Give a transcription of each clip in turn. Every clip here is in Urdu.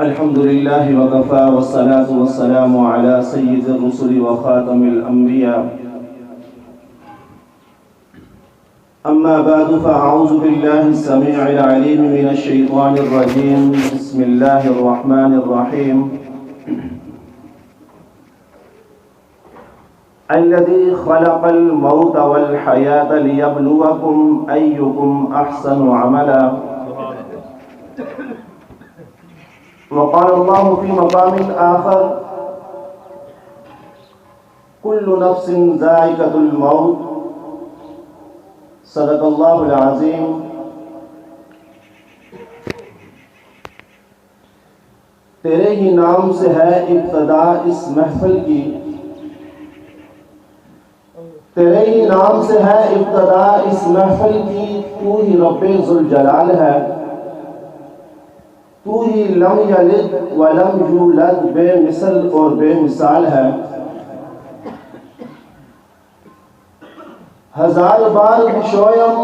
الحمد لله وكفى والصلاة والسلام على سيد الرسل وخاتم الأنبياء أما بعد فأعوذ بالله السميع العليم من الشيطان الرجيم بسم الله الرحمن الرحيم الذي خلق الموت والحياة ليبلوكم أيكم أحسن عملا وقال الله في مقام آخر كل نفس ذائقة الموت صدق اللہ العظیم۔ تیرے ہی نام سے ہے ابتدا اس محفل کی، تیرے ہی نام سے ہے ابتدا اس محفل کی، تو ہی رب ذوالجلال ہے، تو ہی لم یلد ولم یولد، بے مثل اور بے مثال ہے۔ ہزار بار بشویم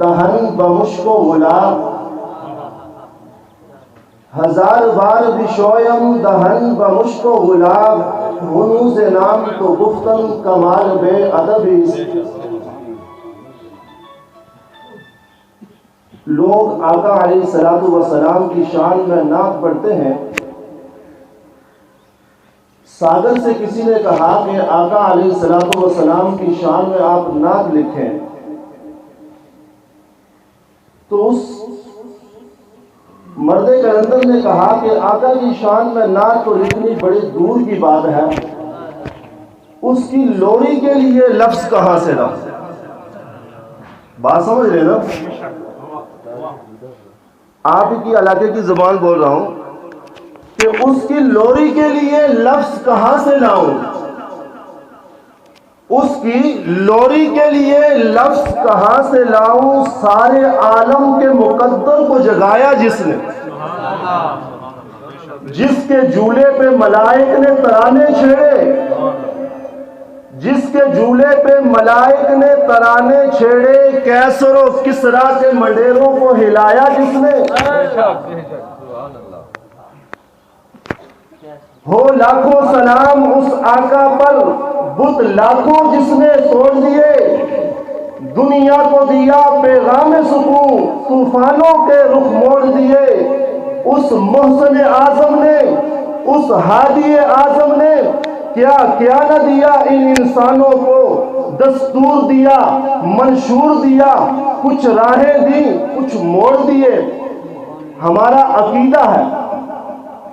دہن بمشک و گلاب، ہزار بار بشویم دہن بمشک و گلاب، ہنوز نام تو گفتن کمال بے ادبی۔ لوگ آقا علیہ السلام کی شان میں نعت پڑھتے ہیں۔ ساگر سے کسی نے کہا کہ آقا علیہ السلام کی شان میں آپ نعت لکھیں، تو اس مرد کلندر نے کہا کہ آقا کی شان میں نعت تو لکھنی بڑی دور کی بات ہے، اس کی لوری کے لیے لفظ کہاں سے لاؤں؟ بات سمجھ رہے نا؟ آپ کی علاقے کی زبان بول رہا ہوں کہ اس کی لوری کے لیے لفظ کہاں سے لاؤں؟ اس کی لوری کے لیے لفظ کہاں سے لاؤں؟ سارے عالم کے مقدر کو جگایا جس نے، جس کے جھولے پہ ملائک نے ترانے چھیڑے، جس کے جھولے پہ ملائک نے ترانے چھیڑے، کیسر و کسرا کے منڈیروں کو ہلایا جس نے، ہو لاکھوں سلام اس آقا پر، بت لاکھوں جس نے توڑ دیے، دنیا کو دیا پیغام سکون، طوفانوں کے رخ موڑ دیے۔ اس محسن اعظم نے، اس ہادی اعظم نے کیا کیا نہ دیا ان انسانوں کو، دستور دیا، منشور دیا، کچھ راہیں دی، کچھ موڑ دیے۔ ہمارا عقیدہ ہے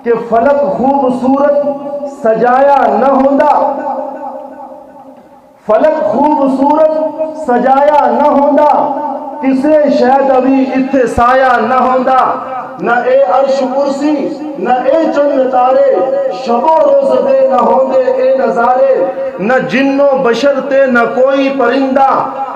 کہ فلک خوبصورت سجایا نہ ہوتا، فلک خوبصورت سجایا نہ ہوتا، کسے شاید ابھی اتھے سایہ نہ ہوتا، نہ اے عرش کرسی نہ اے چند تارے، شب و روز دے نہ ہوندے اے نظارے، نہ جن و بشر تے نہ کوئی پرندہ،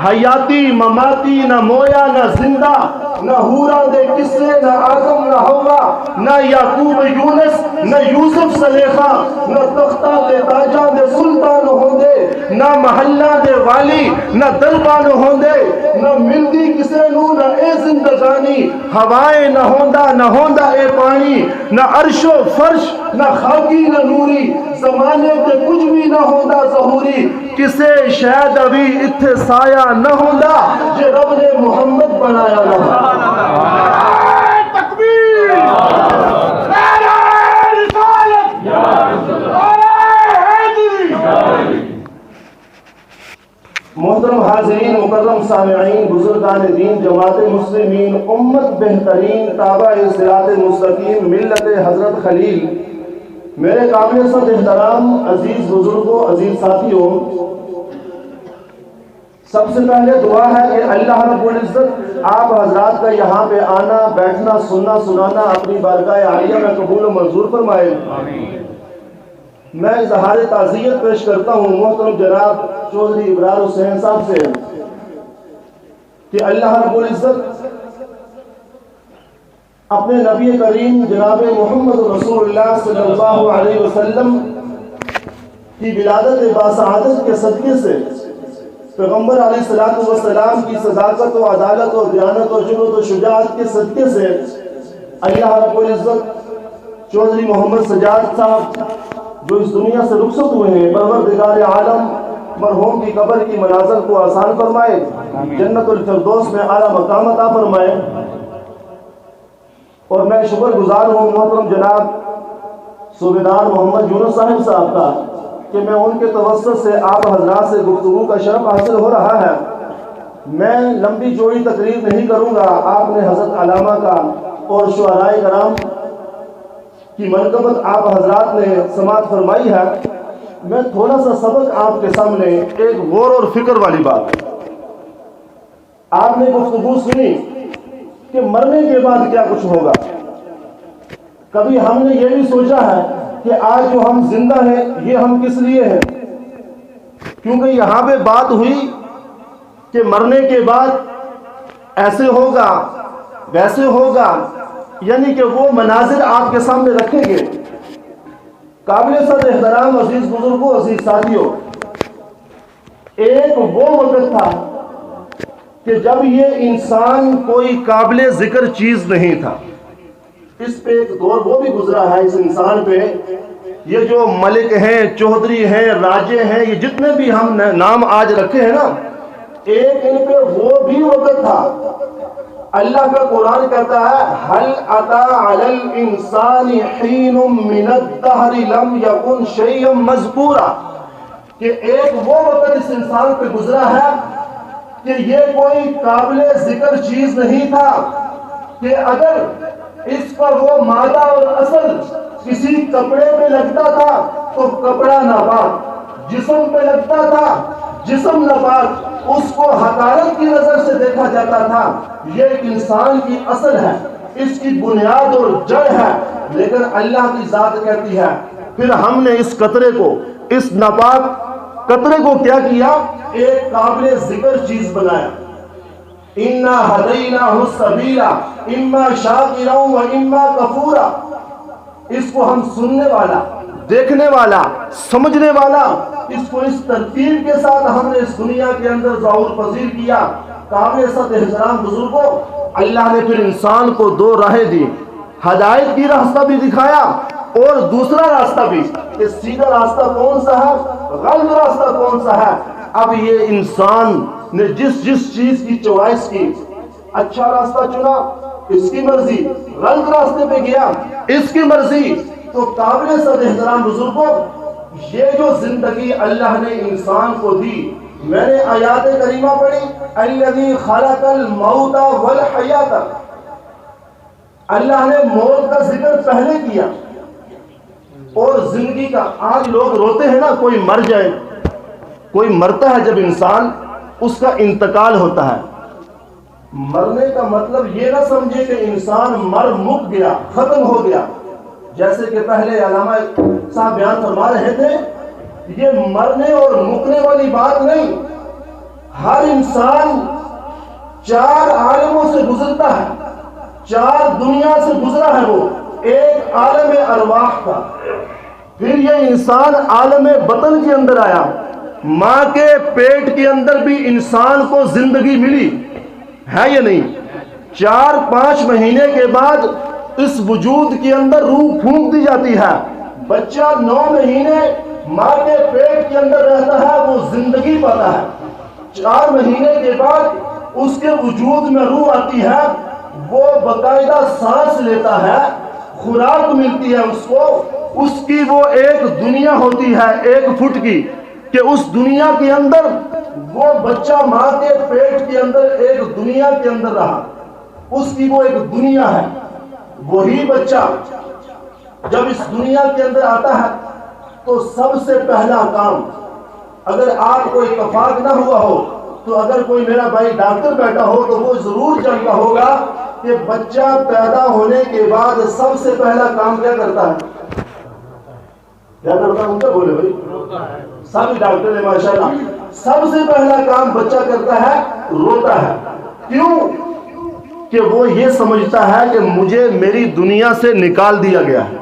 حیاتی مماتی نہ مویا نہ زندہ، نہ حورا دے قصے نہ آدم نہ ہوا، نہ یعقوب یونس نہ یوسف سلیخا، نہ تختہ دے تاجاں دے سلطان ہوندے، نہ محلہ دے والی نہ دربان ہوندے، نہ ملدی کسے نو نہ اے زندگانی، ہوائیں نہ ہوندا اے پانی، نہ عرش و فرش نہ خاکی نہ نوری، زمانے تے کچھ بھی نہ ہوندا ظہوری، کسے شاید ابھی اتھے سایہ نہ ہوندا، جے رب نے محمد بنایا نہ ہوندا۔ تکبیر! نعرہ رسالت! نعرہ حیدری! محترم حاضرین، مکرم سامعین، بزرگان دین، جماعت مسلمین، امت بہترین، تابع صراط مستقیم، ملت حضرت خلیل، میرے قابل صد احترام عزیز بزرگوں، عزیز ساتھیوں، سب سے پہلے دعا ہے کہ اللہ رب العزت آپ حضرات کا یہاں پہ آنا، بیٹھنا، سننا، سنانا اپنی بارگاہ عالیہ میں قبول و منظور فرمائے۔ میں اظہار تعزیت پیش کرتا ہوں محترم جناب چودھری ابرار حسین صاحب سے کہ اللہ رب العزت اپنے نبی کریم جناب محمد رسول اللہ صلی اللہ علیہ وسلم کی ولادت باسعادت کے صدقے سے پیغمبر علیہ السلام کی صداقت و عدالت و دیانت و جرأت و شجاعت کے صدقے سے اللہ رب العزت چودھری محمد سجاد صاحب جو اس دنیا سے رخصت ہوئے ہیں، پروردگار عالم مرحوم کی قبر کی منازل کو آسان فرمائے، جنت الفردوس میں اعلیٰ مقام عطا فرمائے۔ اور میں شکر گزار ہوں محترم جناب صوبیدار محمد یونس صاحب کا کہ میں ان کے توسط سے آپ حضرات سے گفتگو کا شرف حاصل ہو رہا ہے۔ میں لمبی چوڑی تقریر نہیں کروں گا، آپ نے حضرت علامہ کا اور شعرائے کرام کی منقبت آپ حضرات نے سماعت فرمائی ہے۔ میں تھوڑا سا سبق آپ کے سامنے، ایک غور اور فکر والی بات۔ آپ نے گفتگو سنی کہ مرنے کے بعد کیا کچھ ہوگا۔ کبھی ہم نے یہ بھی سوچا ہے کہ آج جو ہم زندہ ہیں یہ ہم کس لیے ہیں؟ کیونکہ یہاں پہ بات ہوئی کہ مرنے کے بعد ایسے ہوگا ویسے ہوگا، یعنی کہ وہ مناظر آپ کے سامنے رکھیں گے۔ قابل صدر احترام عزیز بزرگوں، عزیز ساتھیوں، ایک وہ وقت تھا کہ جب یہ انسان کوئی قابل ذکر چیز نہیں تھا۔ اس پہ ایک دور وہ بھی گزرا ہے اس انسان پہ۔ یہ جو ملک ہیں، چودھری ہیں، راجے ہیں، یہ جتنے بھی ہم نام آج رکھے ہیں نا، ایک ان پہ وہ بھی وقت تھا۔ اللہ کا قرآن کہتا ہے هل أتى على الإنسان حين من الدهر لم يكن شيئا مذكورا، کہ ایک وہ وقت اس انسان پہ گزرا ہے کہ یہ کوئی قابل ذکر چیز نہیں تھا، کہ اگر اس کا وہ مادہ اور اصل کسی کپڑے پہ لگتا تھا تو کپڑا ناپاک، جسم پہ لگتا تھا جسم ناپاک، اس کو حقارت کی نظر سے دیکھا جاتا تھا۔ یہ ایک انسان کی اصل ہے، اس کی بنیاد اور جڑ ہے، لیکن اللہ کی ذات کہتی ہے پھر ہم نے اس قطرے کو، اس ناپاک قطرے کو کیا کیا؟ ایک قابل ذکر چیز بنایا۔ اِنَّا هَدَيْنَاهُ السَّبِيلَ إِمَّا شَاكِرًا وَإِمَّا كَفُورًا، اس کو ہم سننے والا، دیکھنے والا، سمجھنے والا، اس کو اس ترتیب کے ساتھ ہم نے اس دنیا کے اندر ظہور پذیر کیا۔ قابل صدر احترام بزرگوں، اللہ نے پھر انسان کو دو راہیں دی، ہدایت کی راستہ بھی دکھایا اور دوسرا راستہ بھی، کہ سیدھا راستہ کون سا ہے، غلط راستہ کون سا ہے۔ اب یہ انسان نے جس چیز کی چوائس کی، اچھا راستہ چنا اس کی مرضی، غلط راستے پہ گیا اس کی مرضی۔ تو قابل صدر احترام بزرگوں، یہ جو زندگی اللہ نے انسان کو دی، میں نے آیات کریمہ پڑھی الذی خلق الموت والحیات، اللہ نے موت کا ذکر پہلے کیا اور زندگی کا۔ آج لوگ روتے ہیں نا، کوئی مر جائے، کوئی مرتا ہے جب انسان، اس کا انتقال ہوتا ہے۔ مرنے کا مطلب یہ نہ سمجھے کہ انسان مر مک گیا، ختم ہو گیا، جیسے کہ پہلے علامہ صاحب بیان فرما رہے تھے۔ یہ مرنے اور مکنے والی بات نہیں، ہر انسان چار عالموں سے گزرتا ہے، چار دنیا سے گزرا ہے وہ۔ ایک عالم ارواح کا، پھر یہ انسان عالم بطن کے اندر آیا، ماں کے پیٹ کے اندر بھی انسان کو زندگی ملی ہے یا نہیں؟ 4-5 مہینے کے بعد اس وجود کے اندر روح پھونک دی جاتی ہے۔ بچہ 9 مہینے ماں کے پیٹ کے اندر رہتا ہے، وہ زندگی پاتا ہے۔ 4 مہینے کے بعد اس کے وجود میں روح آتی ہے، وہ باقاعدہ سانس لیتا ہے، خوراک ملتی ہے اس کو، اس کی وہ ایک دنیا ہوتی ہے 1 فٹ کی، کہ اس دنیا کے اندر وہ بچہ ماں کے پیٹ کے اندر ایک دنیا کے اندر رہا، اس کی وہ ایک دنیا ہے۔ وہی بچہ جب اس دنیا کے اندر آتا ہے تو سب سے پہلا کام، اگر آپ کو اتفاق نہ ہوا ہو تو اگر کوئی میرا بھائی ڈاکٹر بیٹھا ہو تو وہ ضرور جانتا ہوگا کہ بچہ پیدا ہونے کے بعد سب سے پہلا کام کیا کرتا ہے؟ کیا کرتا ہے؟ کیا بولے بھائی؟ سب ڈاکٹر ہیں ماشاءاللہ۔ سب سے پہلا کام بچہ کرتا ہے، روتا ہے۔ کیوں؟ کہ وہ یہ سمجھتا ہے کہ مجھے میری دنیا سے نکال دیا گیا ہے،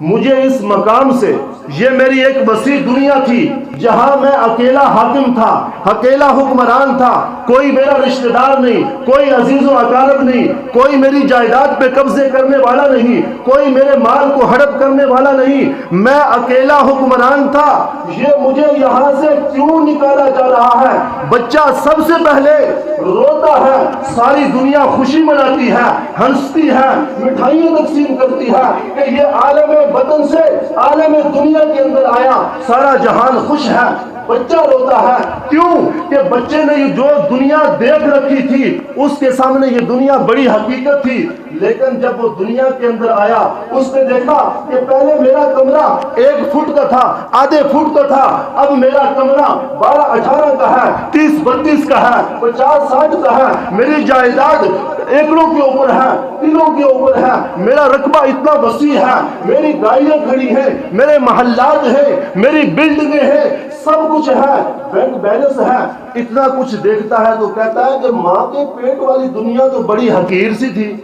مجھے اس مقام سے، یہ میری ایک وسیع دنیا تھی جہاں میں اکیلا حاکم تھا، اکیلا حکمران تھا، کوئی میرا رشتہ دار نہیں، کوئی عزیز و اقارب نہیں، کوئی میری جائیداد پہ قبضے کرنے والا نہیں، کوئی میرے مال کو ہڑپ کرنے والا نہیں، میں اکیلا حکمران تھا۔ یہ مجھے یہاں سے کیوں نکالا جا رہا ہے؟ بچہ سب سے پہلے روتا ہے، ساری دنیا خوشی مناتی ہے، ہنستی ہے، مٹھائیاں تقسیم کرتی ہے کہ یہ عالم وطن سے عالم دنیا کے اندر آیا، سارا جہان خوش ہے۔ بچہ روتا ہے کیوں؟ کہ بچے نے جو دنیا دیکھ رکھی تھی اس کے سامنے یہ دنیا بڑی حقیقت تھی، لیکن جب وہ دنیا کے اندر آیا اس نے دیکھا کہ پہلے میرا کمرہ 1 فٹ کا تھا، آدھے فٹ کا تھا، اب میرا کمرہ 12-18 کا ہے، 30-32 کا ہے، 50-60 کا ہے، میری جائیداد ایکڑوں کے اوپر ہے، کلوں کے اوپر ہے، میرا رقبہ اتنا وسیع ہے، میری گاڑیاں کھڑی ہیں، میرے محلات ہیں، میری بلڈنگیں ہیں، سب کچھ ہے، بینک بیلنس ہے۔ اتنا کچھ دیکھتا ہے تو کہتا ہے کہ ماں کے پیٹ والی دنیا تو بڑی حقیر سی تھی،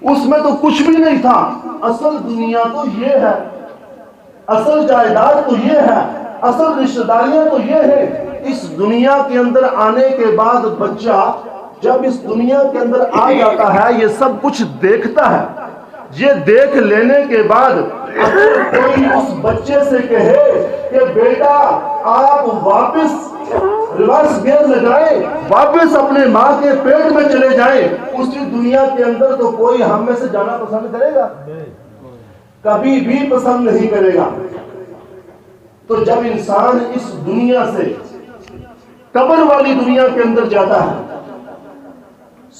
اس میں تو کچھ بھی نہیں تھا، اصل دنیا تو یہ ہے، اصل جائیداد تو یہ ہے، اصل رشتہ داریاں تو یہ ہے۔ اس دنیا کے اندر آنے کے بعد بچہ جب اس دنیا کے اندر آ جاتا ہے یہ سب کچھ دیکھتا ہے، یہ دیکھ لینے کے بعد اگر کوئی اس بچے سے کہے کہ بیٹا آپ واپس ریورس گیئر لگائیں، واپس اپنے ماں کے پیٹ میں چلے جائیں، اسی دنیا کے اندر تو کوئی ہم میں سے جانا پسند کرے گا؟ کبھی بھی پسند نہیں کرے گا۔ تو جب انسان اس دنیا سے قبر والی دنیا کے اندر جاتا ہے،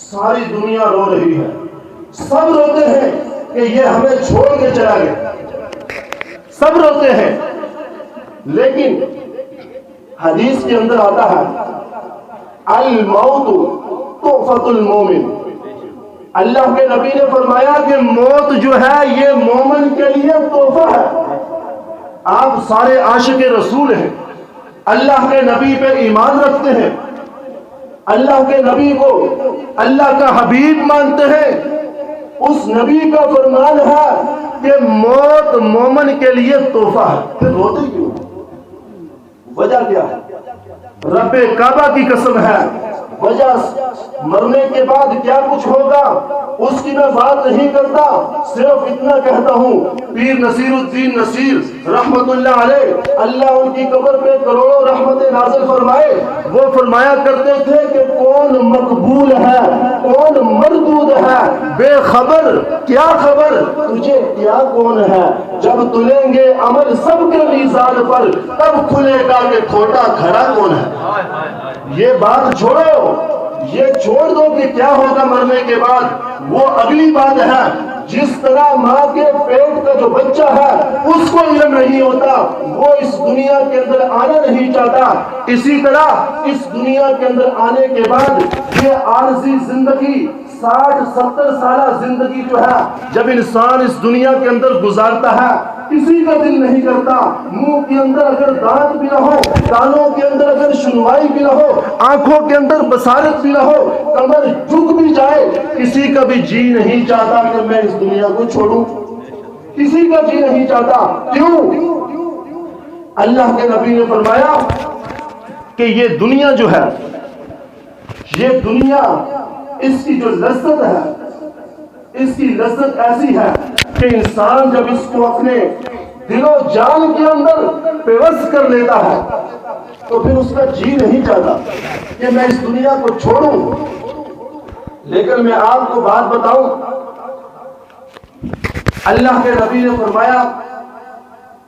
ساری دنیا رو رہی ہے، سب روتے ہیں کہ یہ ہمیں چھوڑ کے چلا گیا، سب روتے ہیں، لیکن حدیث کے اندر آتا ہے الموت تحفۃ المومن، اللہ کے نبی نے فرمایا کہ موت جو ہے یہ مومن کے لیے تحفہ ہے۔ آپ سارے عاشق رسول ہیں، اللہ کے نبی پہ ایمان رکھتے ہیں، اللہ کے نبی کو اللہ کا حبیب مانتے ہیں، اس نبی کا فرمان ہے کہ موت مومن کے لیے تحفہ ہے، پھر روتے کیوں؟ وجہ کیا ہے؟ رب کعبہ کی قسم ہے، وجہ مرنے کے بعد کیا کچھ ہوگا اس کی میں بات نہیں کرتا، صرف اتنا کہتا ہوں پیر نصیر الدین نصیر رحمت اللہ علیہ، اللہ ان کی قبر پہ کروڑوں رحمتیں نازل فرمائے، وہ فرمایا کرتے تھے کہ کون مقبول ہے کون مردود ہے، بے خبر کیا خبر تجھے کیا کون ہے، جب تلیں گے عمل سب کے میزان پر تب کھلے گا کہ کھوٹا کھڑا کون ہے۔ یہ بات چھوڑو، یہ چھوڑ دو کہ کیا ہوگا مرنے کے بعد، وہ اگلی بات ہے۔ جس طرح ماں کے پیٹ کا جو بچہ ہے اس کو علم نہیں ہوتا، وہ اس دنیا کے اندر آنا نہیں چاہتا، اسی طرح اس دنیا کے اندر آنے کے بعد یہ عارضی زندگی 60-70 سالہ زندگی جو ہے جب انسان اس دنیا کے اندر گزارتا ہے کسی کا دل نہیں کرتا، منہ کے اندر اگر دانت بھی نہ ہو، کانوں کے اندر اگر سنوائی بھی نہ ہو، آنکھوں کے اندر بصارت بھی نہ ہو، کمر جھک بھی جائے، کسی کا بھی جی نہیں چاہتا کہ میں اس دنیا کو چھوڑوں، کسی کا جی نہیں چاہتا۔ کیوں؟ اللہ کے نبی نے فرمایا کہ یہ دنیا جو ہے، یہ دنیا اس کی جو لذت ہے، اس کی لذت ایسی ہے کہ انسان جب اس کو اپنے دل و جان کے اندر پیوست کر لیتا ہے تو پھر اس کا جی نہیں چاہتا کہ میں اس دنیا کو چھوڑوں۔ لیکن میں آپ کو بات بتاؤں، اللہ کے نبی نے فرمایا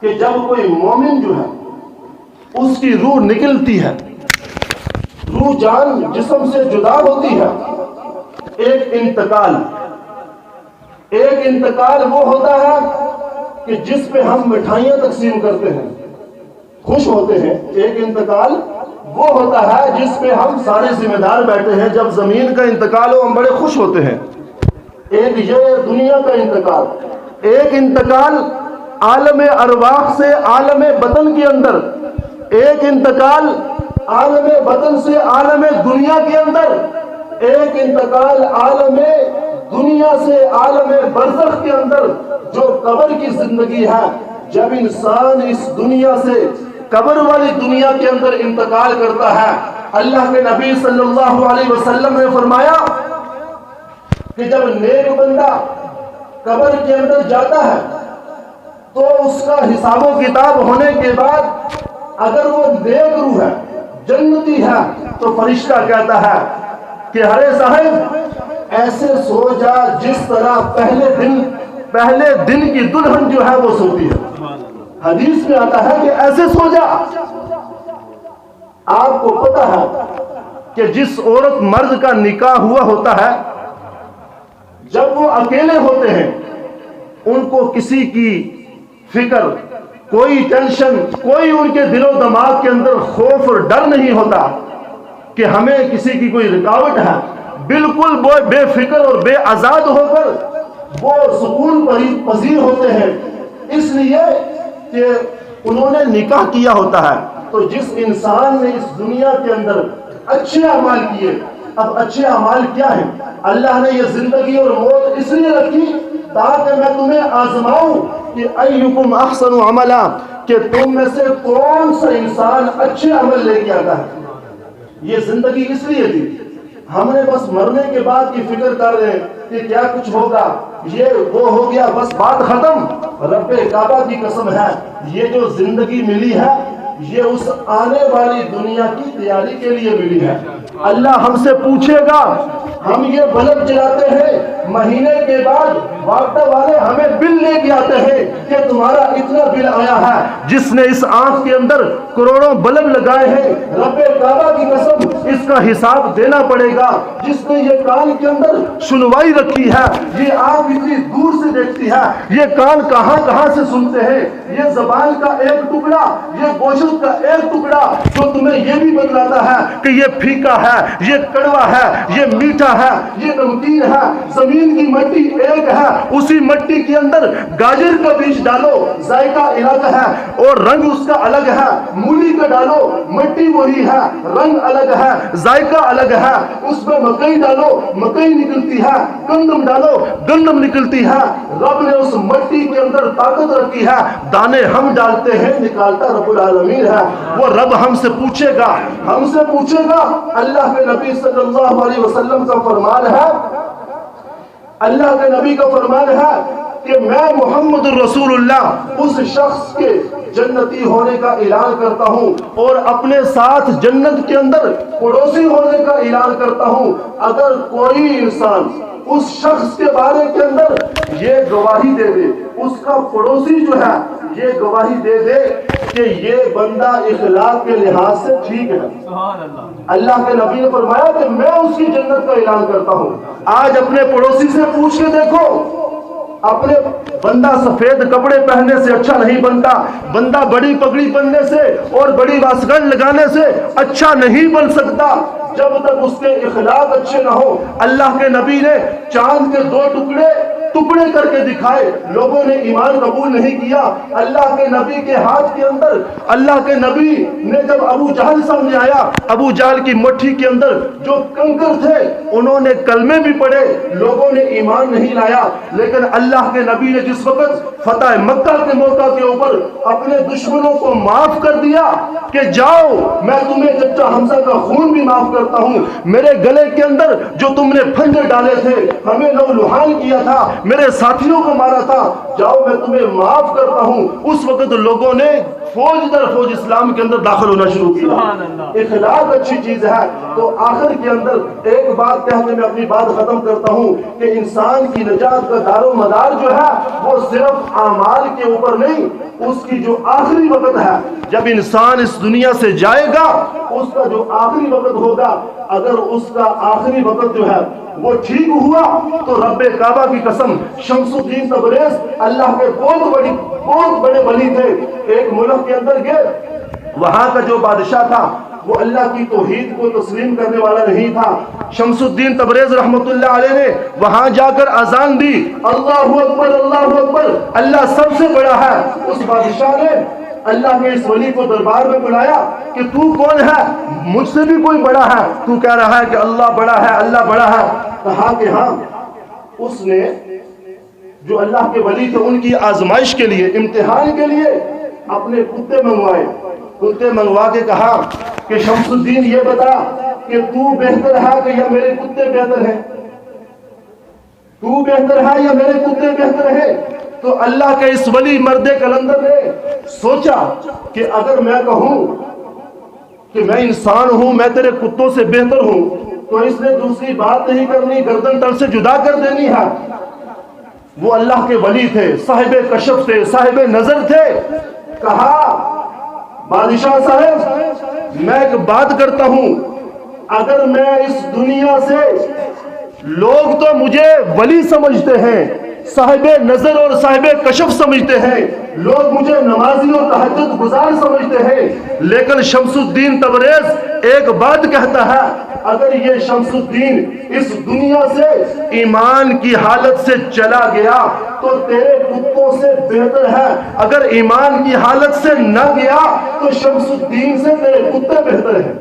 کہ جب کوئی مومن جو ہے اس کی روح نکلتی ہے، روح جان جسم سے جدا ہوتی ہے، ایک انتقال وہ ہوتا ہے کہ جس پہ ہم مٹھائیاں تقسیم کرتے ہیں، خوش ہوتے ہیں، ایک انتقال وہ ہوتا ہے جس پہ ہم سارے ذمہ دار بیٹھے ہیں، جب زمین کا انتقال ہو ہم بڑے خوش ہوتے ہیں۔ ایک یہ دنیا کا انتقال، ایک انتقال عالم ارواح سے عالم باطن کے اندر، ایک انتقال عالم باطن سے عالم دنیا کے اندر، ایک انتقال عالم دنیا سے عالم برزخ کے اندر جو قبر کی زندگی ہے. جب انسان اس دنیا سے قبر والی دنیا کے اندر انتقال کرتا ہے، اللہ کے نبی صلی اللہ علیہ وسلم نے فرمایا کہ جب نیک بندہ قبر کے اندر جاتا ہے تو اس کا حساب و کتاب ہونے کے بعد اگر وہ نیک روح ہے، جنتی ہے، تو فرشتہ کہتا ہے کہ ارے صاحب ایسے سو جا جس طرح پہلے دن کی دلہن جو ہے وہ سوتی ہے. حدیث میں آتا ہے کہ ایسے سو جا. آپ کو پتا ہے کہ جس عورت مرد کا نکاح ہوا ہوتا ہے، جب وہ اکیلے ہوتے ہیں ان کو کسی کی فکر، کوئی ٹینشن، کوئی ان کے دل و دماغ کے اندر خوف اور ڈر نہیں ہوتا کہ ہمیں کسی کی کوئی رکاوٹ ہے. بالکل وہ بے فکر اور بے آزاد ہو کر وہ سکون پذیر ہوتے ہیں، اس لیے کہ انہوں نے نکاح کیا ہوتا ہے. تو جس انسان نے اس دنیا کے اندر اچھے اعمال کیے، اب اچھے اعمال کیا ہیں؟ اللہ نے یہ زندگی اور موت اس لیے رکھی تاکہ میں تمہیں آزماؤں کہ ایکم احسن عملا، کہ تم میں سے کون سا انسان اچھے عمل لے کے آتا ہے. یہ زندگی اس لیے تھی. ہم نے بس مرنے کے بعد کی فکر کر رہے ہیں کہ کیا کچھ ہوگا، یہ وہ ہو گیا، بس بات ختم. رب کعبہ کی قسم ہے یہ جو زندگی ملی ہے یہ اس آنے والی دنیا کی تیاری کے لیے ملی ہے. اللہ ہم سے پوچھے گا، ہم یہ بلب جلاتے ہیں، مہینے کے بعد واپڈا والے ہمیں بل لے کے آتے ہیں کہ تمہارا اتنا بل آیا ہے. جس نے اس آنکھ کے اندر کروڑوں بلب لگائے ہیں، رب کعبہ کی قسم اس کا حساب دینا پڑے گا. جس نے یہ کان کے اندر سنوائی رکھی ہے، یہ آنکھ اتنی دور سے دیکھتی ہے، یہ کان کہاں کہاں سے سنتے ہیں، یہ زبان کا ایک ٹکڑا، یہ گوشت کا ایک ٹکڑا جو تمہیں یہ بھی بتلاتا ہے کہ یہ پھیکا ہے، یہ کڑوا ہے، یہ میٹھا ہے، یہ نمکین ہے. زمین کی مٹی ایک ہے، اسی مٹی کے اندر گاجر کا بیج ڈالو، ذائقہ الگ ہے اور رنگ اس کا الگ ہے. مولی کا ڈالو، مٹی وہی ہے، رنگ الگ ہے، ذائقہ الگ ہے. اس میں مکئی ڈالو، مکئی نکلتی ہے. گندم ڈالو، گندم نکلتی ہے. رب نے اس مٹی کے اندر طاقت رکھی ہے. دانے ہم ڈالتے ہیں، نکالتا رب العالمین ہے. وہ رب ہم سے پوچھے گا، ہم سے پوچھے گا. اللہ کے نبی صلی اللہ علیہ وسلم کا فرمان ہے، اللہ کے نبی کا فرمان ہے کہ میں محمد الرسول اللہ اس شخص کے جنتی ہونے کا اعلان کرتا ہوں اور اپنے ساتھ جنت کے اندر پڑوسی ہونے کا اعلان کرتا ہوں. اگر کوئی انسان اس شخص کے بارے کے اندر یہ گواہی دے دے، اس کا پڑوسی جو ہے یہ گواہی دے دے کہ یہ بندہ اخلاق کے لحاظ سے ٹھیک ہے، اللہ کے نبی نے فرمایا کہ میں اس کی جنت کا اعلان کرتا ہوں. آج اپنے پڑوسی سے پوچھ کے دیکھو، اپنے بندہ سفید کپڑے پہننے سے اچھا نہیں بنتا، بندہ بڑی پگڑی پہننے سے اور بڑی واسکٹ لگانے سے اچھا نہیں بن سکتا جب تک اس کے اخلاق اچھے نہ ہو. اللہ کے نبی نے چاند کے 2 ٹکڑے کر کے دکھائے، لوگوں نے ایمان قبول نہیں کیا. اللہ کے نبی کے ہاتھ کے اندر، اللہ کے نبی نے جب ابو جہل سامنے آیا، ابو جہل کی مٹھی کے اندر جو کنکر تھے انہوں نے کلمے بھی پڑھے، لوگوں نے ایمان نہیں لایا. لیکن اللہ کے نبی نے جس وقت فتح مکہ کے موقع کے اوپر اپنے دشمنوں کو معاف کر دیا کہ جاؤ میں تمہیں چچا حمزہ کا خون بھی معاف کرتا ہوں، میرے گلے کے اندر جو تم نے پھندے ڈالے تھے، ہمیں لو لہان کیا تھا، میرے ساتھیوں کو مارا تھا، جاؤ میں تمہیں معاف کرتا ہوں. اس وقت لوگوں نے فوج در فوج اسلام کے اندر داخل ہونا شروع کیا. اخلاق اچھی چیز ہے. تو آخر کے اندر ایک بات کہہ کے میں اپنی بات ختم کرتا ہوں کہ انسان کی نجات کا دار و مدار جو ہے وہ صرف اعمال کے اوپر نہیں، اس کی جو آخری وقت ہے جب انسان اس دنیا سے جائے گا، اس کا جو آخری وقت ہوگا، اگر اس کا آخری وقت جو ہے وہ ٹھیک ہوا تو رب کعبہ کی قسم شمس الدین تبریز اللہ کے بہت بڑے ولی تھے. ایک ملک کے اندر گئے، وہاں کا جو بادشاہ تھا وہ اللہ کی توحید کو تسلیم کرنے والا نہیں تھا. شمس الدین تبریز رحمت اللہ علیہ نے وہاں جا کر اذان دی، اللہ اکبر اللہ اکبر، اللہ سب سے بڑا ہے. اس بادشاہ نے اللہ کے اس ولی کو دربار میں بلایا کہ تو کون ہے، مجھ سے بھی کوئی بڑا ہے، تو کہہ رہا ہے کہ اللہ بڑا ہے، اللہ بڑا ہے. کہا کہ ہاں. اس نے جو اللہ کے ولی تھے ان کی آزمائش کے لیے، امتحان کے لیے اپنے کتے منگوائے. کتے منگوا کے کہا کہ شمس الدین یہ بتا کہ تو بہتر ہے کہ یا میرے کتے بہتر ہیں؟ تو بہتر ہے یا میرے کتے بہتر ہیں؟ تو اللہ کے اس ولی مرد کلندر نے سوچا کہ اگر میں کہوں کہ میں انسان ہوں، میں تیرے کتوں سے بہتر ہوں، تو اس نے دوسری بات نہیں کرنی، گردن تل سے جدا کر دینی ہے. وہ اللہ کے ولی تھے، صاحب کشف تھے، صاحب نظر تھے. کہا بادشاہ صاحب میں ایک بات کرتا ہوں، اگر میں اس دنیا سے، لوگ تو مجھے ولی سمجھتے ہیں، صاحب نظر اور صاحب کشف سمجھتے ہیں، لوگ مجھے نمازی اور تہجد گزار سمجھتے ہیں، لیکن شمس الدین تبریز ایک بات کہتا ہے، اگر یہ شمس الدین اس دنیا سے ایمان کی حالت سے چلا گیا تو تیرے کتوں سے بہتر ہے، اگر ایمان کی حالت سے نہ گیا تو شمس الدین سے تیرے کتے بہتر ہیں.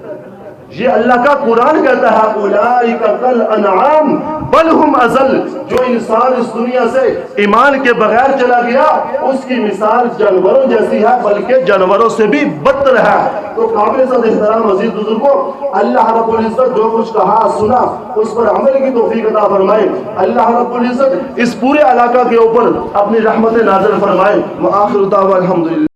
یہ اللہ کا قرآن کہتا ہے اولئک کالانعام بل ہم اضل. جو انسان اس دنیا سے ایمان کے بغیر چلا گیا اس کی مثال جانوروں جیسی ہے، بلکہ جانوروں سے بھی بدتر ہے. تو قابل صد احترام عزیز بزرگوں، اللہ رب العزت جو کچھ کہا سنا اس پر عمل کی توفیق عطا فرمائے. اللہ رب العزت اس پورے علاقہ کے اوپر اپنی رحمت نازل فرمائے. وآخر دعوانا الحمدللہ.